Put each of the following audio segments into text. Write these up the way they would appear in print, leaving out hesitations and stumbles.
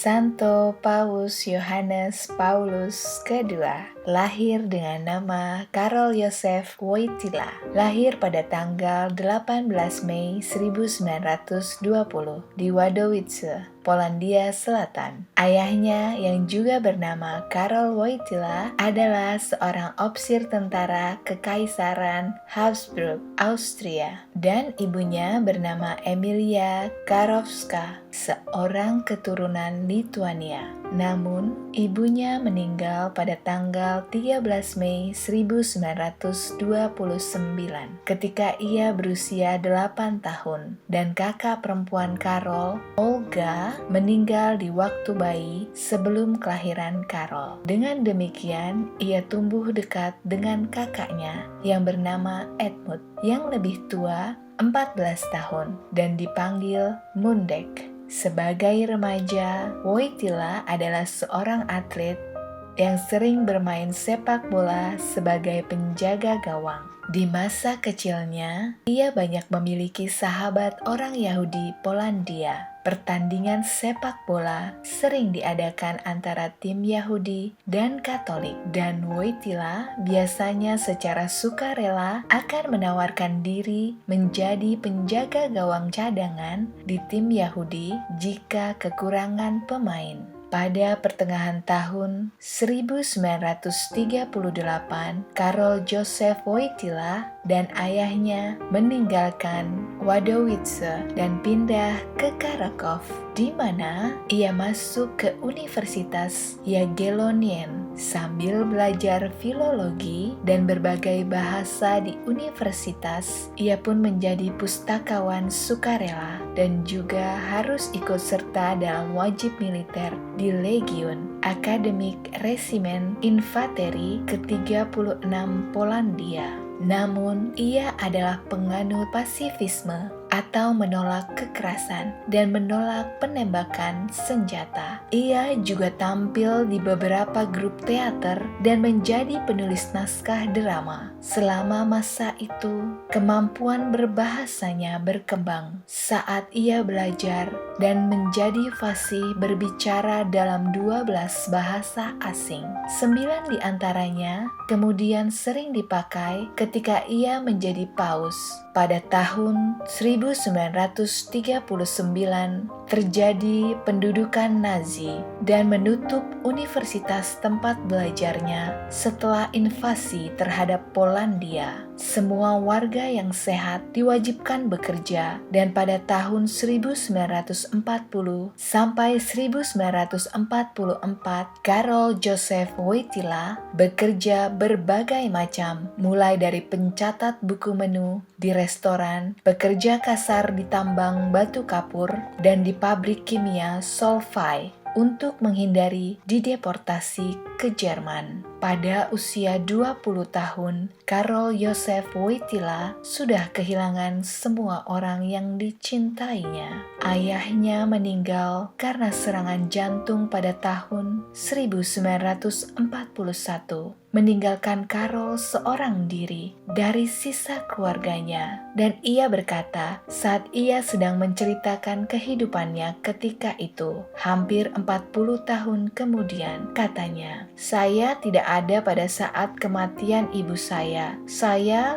Santo Paus Yohanes Paulus II lahir dengan nama Karol Józef Wojtyła. Lahir pada tanggal 18 Mei 1920 di Wadowice, Polandia Selatan. Ayahnya yang juga bernama Karol Wojtyła adalah seorang ofisir tentara Kekaisaran Habsburg, Austria, dan ibunya bernama Emilia Karowska, seorang keturunan Lituania. Namun, ibunya meninggal pada tanggal 13 Mei 1929 ketika ia berusia 8 tahun, dan kakak perempuan Karol, Olga, meninggal di waktu bayi sebelum kelahiran Karol. Dengan demikian, ia tumbuh dekat dengan kakaknya yang bernama Edmund, yang lebih tua 14 tahun dan dipanggil Mundek. Sebagai remaja, Wojtyła adalah seorang atlet yang sering bermain sepak bola sebagai penjaga gawang. Di masa kecilnya, ia banyak memiliki sahabat orang Yahudi Polandia. Pertandingan sepak bola sering diadakan antara tim Yahudi dan Katolik, dan Wojtyła biasanya secara sukarela akan menawarkan diri menjadi penjaga gawang cadangan di tim Yahudi jika kekurangan pemain. Pada pertengahan tahun 1938, Karol Józef Wojtyła dan ayahnya meninggalkan Wadowice dan pindah ke Kraków, di mana ia masuk ke Universitas Jagiellonian sambil belajar filologi dan berbagai bahasa di universitas. Ia pun menjadi pustakawan sukarela dan juga harus ikut serta dalam wajib militer di Legiun Akademik Resimen Infanteri ke-36 Polandia. Namun, ia adalah penganut pasifisme atau menolak kekerasan dan menolak penembakan senjata. Ia juga tampil di beberapa grup teater dan menjadi penulis naskah drama. Selama masa itu, kemampuan berbahasanya berkembang saat ia belajar dan menjadi fasih berbicara dalam 12 bahasa asing. 9 di antaranya kemudian sering dipakai ketika ia menjadi paus. Pada tahun 1939 terjadi pendudukan Nazi dan menutup universitas tempat belajarnya setelah invasi terhadap Polandia. Semua warga yang sehat diwajibkan bekerja, dan pada tahun 1940 sampai 1944 Karol Józef Wojtyła bekerja berbagai macam, mulai dari pencatat buku menu di restoran, bekerja kasar di tambang batu kapur, dan di pabrik kimia Solvay untuk menghindari dideportasi ke Jerman. Pada usia 20 tahun, Karol Józef Wojtyła sudah kehilangan semua orang yang dicintainya. Ayahnya meninggal karena serangan jantung pada tahun 1941, meninggalkan Karol seorang diri dari sisa keluarganya. Dan ia berkata saat ia sedang menceritakan kehidupannya ketika itu, hampir 40 tahun kemudian, katanya, "Saya tidak ada pada saat kematian ibu saya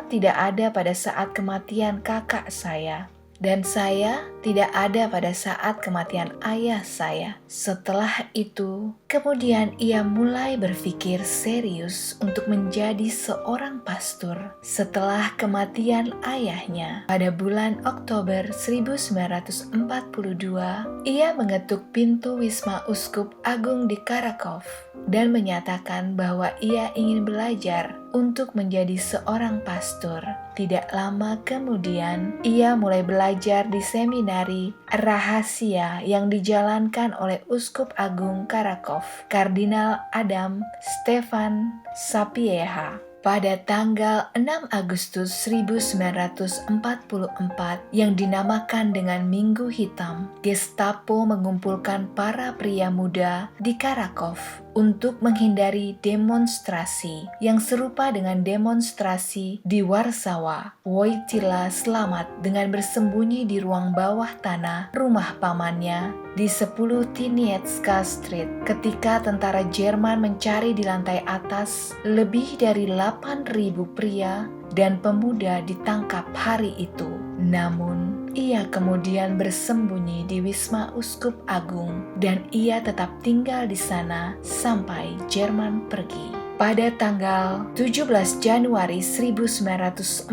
tidak ada pada saat kematian kakak saya, dan saya tidak ada pada saat kematian ayah saya." Setelah itu, kemudian ia mulai berpikir serius untuk menjadi seorang pastor. Setelah kematian ayahnya, pada bulan Oktober 1942, ia mengetuk pintu Wisma Uskup Agung di Kraków dan menyatakan bahwa ia ingin belajar untuk menjadi seorang pastor. Tidak lama kemudian, ia mulai belajar di seminari rahasia yang dijalankan oleh Uskup Agung Kraków, Kardinal Adam Stefan Sapieha. Pada tanggal 6 Agustus 1944 yang dinamakan dengan Minggu Hitam, Gestapo mengumpulkan para pria muda di Kraków untuk menghindari demonstrasi yang serupa dengan demonstrasi di Warsawa. Wojtyla selamat dengan bersembunyi di ruang bawah tanah rumah pamannya di 10 Tyniecka Street ketika tentara Jerman mencari di lantai atas. Lebih dari 8.000 pria dan pemuda ditangkap hari itu. Namun, ia kemudian bersembunyi di Wisma Uskup Agung dan ia tetap tinggal di sana sampai Jerman pergi. Pada tanggal 17 Januari 1945,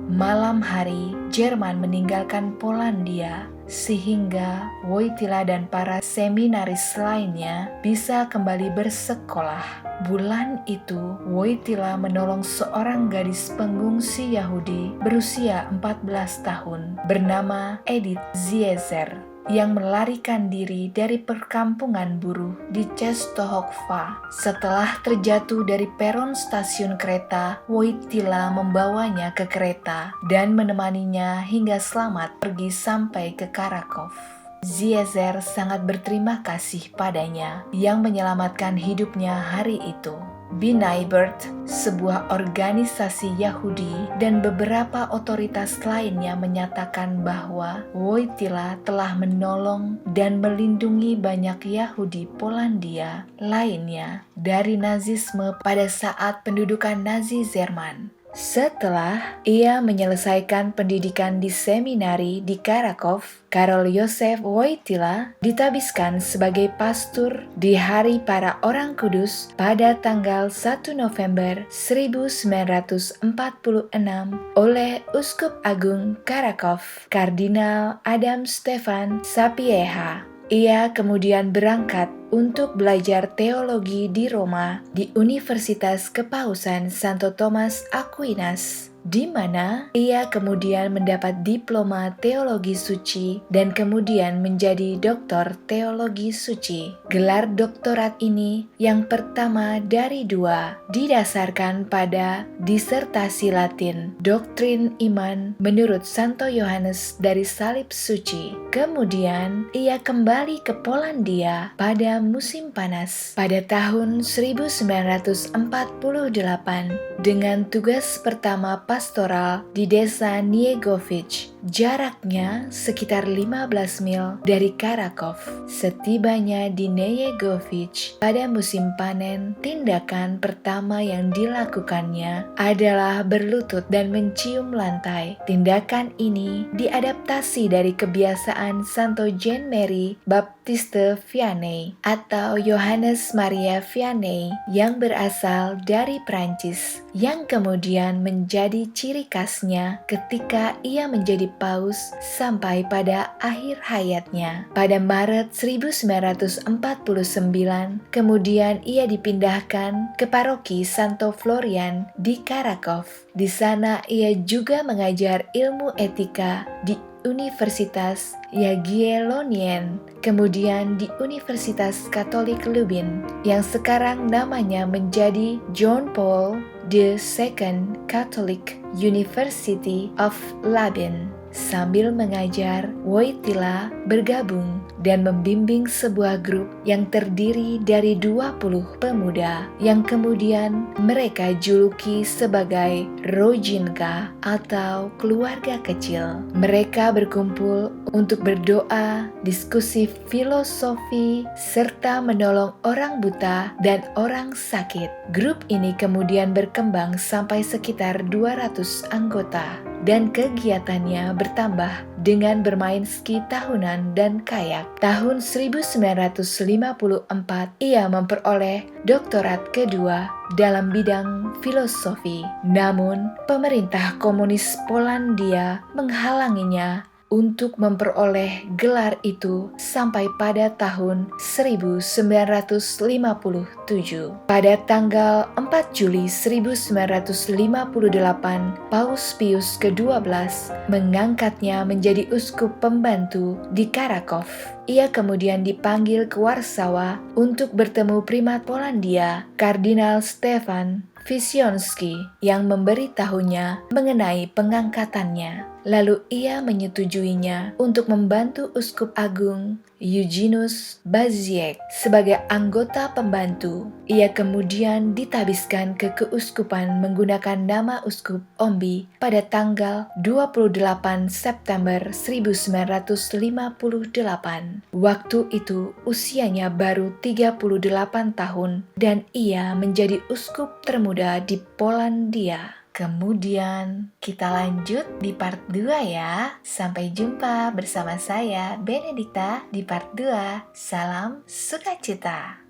malam hari, Jerman meninggalkan Polandia sehingga Wojtyla dan para seminaris lainnya bisa kembali bersekolah. Bulan itu, Wojtyla menolong seorang gadis pengungsi Yahudi berusia 14 tahun bernama Edith Ziezer yang melarikan diri dari perkampungan buruh di Czestochowa. Setelah terjatuh dari peron stasiun kereta, Wojtyla membawanya ke kereta dan menemaninya hingga selamat pergi sampai ke Krakow. Ziezer sangat berterima kasih padanya yang menyelamatkan hidupnya hari itu. B'nai B'rith, sebuah organisasi Yahudi dan beberapa otoritas lainnya menyatakan bahwa Wojtyla telah menolong dan melindungi banyak Yahudi Polandia lainnya dari nazisme pada saat pendudukan Nazi Jerman. Setelah ia menyelesaikan pendidikan di seminari di Krakow, Karol Józef Wojtyla ditabiskan sebagai pastor di Hari Para Orang Kudus pada tanggal 1 November 1946 oleh Uskup Agung Krakow, Kardinal Adam Stefan Sapieha. Ia kemudian berangkat untuk belajar teologi di Roma di Universitas Kepausan Santo Thomas Aquinas, di mana ia kemudian mendapat diploma teologi suci dan kemudian menjadi doktor teologi suci. Gelar doktorat ini yang pertama dari dua didasarkan pada disertasi Latin, doktrin iman menurut Santo Yohanes dari Salib Suci. Kemudian ia kembali ke Polandia pada musim panas pada tahun 1948 dengan tugas pertama pastoral di desa Niegowice, jaraknya sekitar 15 mil dari Krakow. Setibanya di Niegowice pada musim panen, tindakan pertama yang dilakukannya adalah berlutut dan mencium lantai. Tindakan ini diadaptasi dari kebiasaan Santo Jean Marie Baptiste Vianney atau Yohanes Maria Vianney yang berasal dari Prancis, yang kemudian menjadi ciri khasnya ketika ia menjadi paus sampai pada akhir hayatnya. Pada Maret 1949, kemudian ia dipindahkan ke paroki Santo Florian di Krakow. Di sana ia juga mengajar ilmu etika di Universitas Jagiellonien, kemudian di Universitas Katolik Lubin, yang sekarang namanya menjadi John Paul II Catholic University of Lubin. Sambil mengajar, Wojtyla bergabung dan membimbing sebuah grup yang terdiri dari 20 pemuda yang kemudian mereka juluki sebagai Rodzinka atau keluarga kecil. Mereka berkumpul untuk berdoa, diskusi filosofi, serta menolong orang buta dan orang sakit. Grup ini kemudian berkembang sampai sekitar 200 anggota. Dan kegiatannya bertambah dengan bermain ski tahunan dan kayak. Tahun 1954, ia memperoleh doktorat kedua dalam bidang filosofi. Namun, pemerintah komunis Polandia menghalanginya untuk memperoleh gelar itu sampai pada tahun 1957. Pada tanggal 4 Juli 1958, Paus Pius ke-12 mengangkatnya menjadi uskup pembantu di Krakow. Ia kemudian dipanggil ke Warsawa untuk bertemu primat Polandia, Kardinal Stefan Wyszynski, yang memberitahunya mengenai pengangkatannya. Lalu ia menyetujuinya untuk membantu Uskup Agung Eugenius Baziek sebagai anggota pembantu. Ia kemudian ditabiskan ke keuskupan menggunakan nama Uskup Ombi pada tanggal 28 September 1958. Waktu itu usianya baru 38 tahun dan ia menjadi uskup termuda di Polandia. Kemudian kita lanjut di part 2 ya. Sampai jumpa bersama saya Benedikta di part 2. Salam sukacita.